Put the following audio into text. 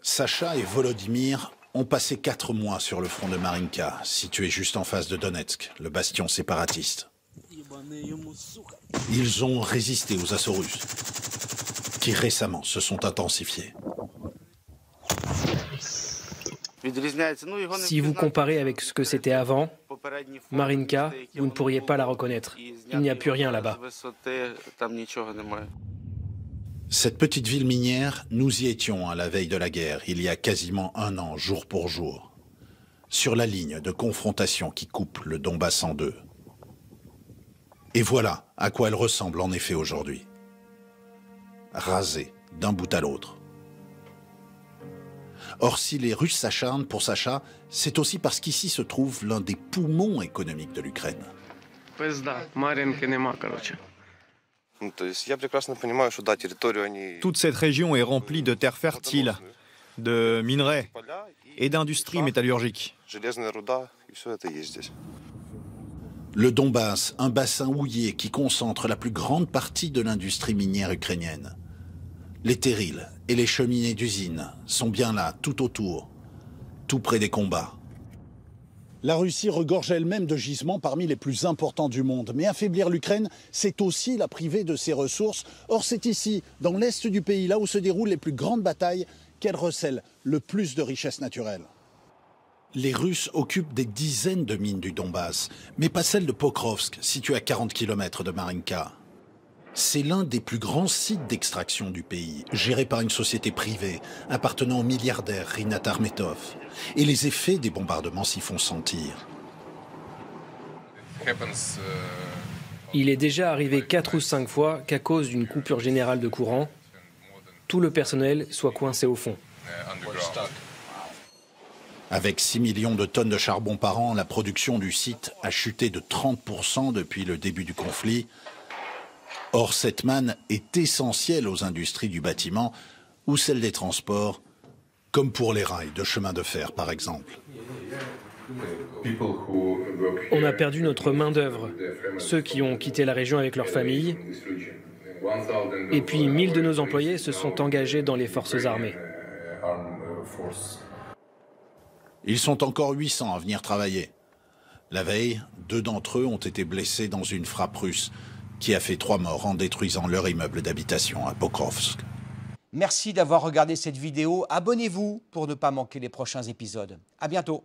Sacha et Volodymyr ont passé 4 mois sur le front de Marinka, situé juste en face de Donetsk, le bastion séparatiste. Ils ont résisté aux assauts russes, qui récemment se sont intensifiés. Si vous comparez avec ce que c'était avant, Marinka, vous ne pourriez pas la reconnaître. Il n'y a plus rien là-bas. Cette petite ville minière, nous y étions à la veille de la guerre, il y a quasiment 1 an, jour pour jour, sur la ligne de confrontation qui coupe le Donbass en 2. Et voilà à quoi elle ressemble en effet aujourd'hui. Rasée d'un bout à l'autre. Or, si les Russes s'acharnent pour Sacha, c'est aussi parce qu'ici se trouve l'un des poumons économiques de l'Ukraine. Toute cette région est remplie de terres fertiles, de minerais et d'industries métallurgiques. Le Donbass, un bassin houillé qui concentre la plus grande partie de l'industrie minière ukrainienne. Les terrils et les cheminées d'usines sont bien là, tout autour, tout près des combats. La Russie regorge elle-même de gisements parmi les plus importants du monde. Mais affaiblir l'Ukraine, c'est aussi la priver de ses ressources. Or, c'est ici, dans l'est du pays, là où se déroulent les plus grandes batailles, qu'elle recèle le plus de richesses naturelles. Les Russes occupent des dizaines de mines du Donbass, mais pas celle de Pokrovsk, située à 40 km de Marinka. C'est l'un des plus grands sites d'extraction du pays, géré par une société privée appartenant au milliardaire Rinat Akhmetov. Et les effets des bombardements s'y font sentir. Il est déjà arrivé 4 ou 5 fois qu'à cause d'une coupure générale de courant, tout le personnel soit coincé au fond. Avec 6 millions de tonnes de charbon par an, la production du site a chuté de 30% depuis le début du conflit. Or, cette manne est essentielle aux industries du bâtiment ou celles des transports, comme pour les rails de chemin de fer, par exemple. On a perdu notre main-d'œuvre, ceux qui ont quitté la région avec leurs familles. Et puis 1000 de nos employés se sont engagés dans les forces armées. Ils sont encore 800 à venir travailler. La veille, 2 d'entre eux ont été blessés dans une frappe russe qui a fait 3 morts en détruisant leur immeuble d'habitation à Pokrovsk. Merci d'avoir regardé cette vidéo. Abonnez-vous pour ne pas manquer les prochains épisodes. À bientôt.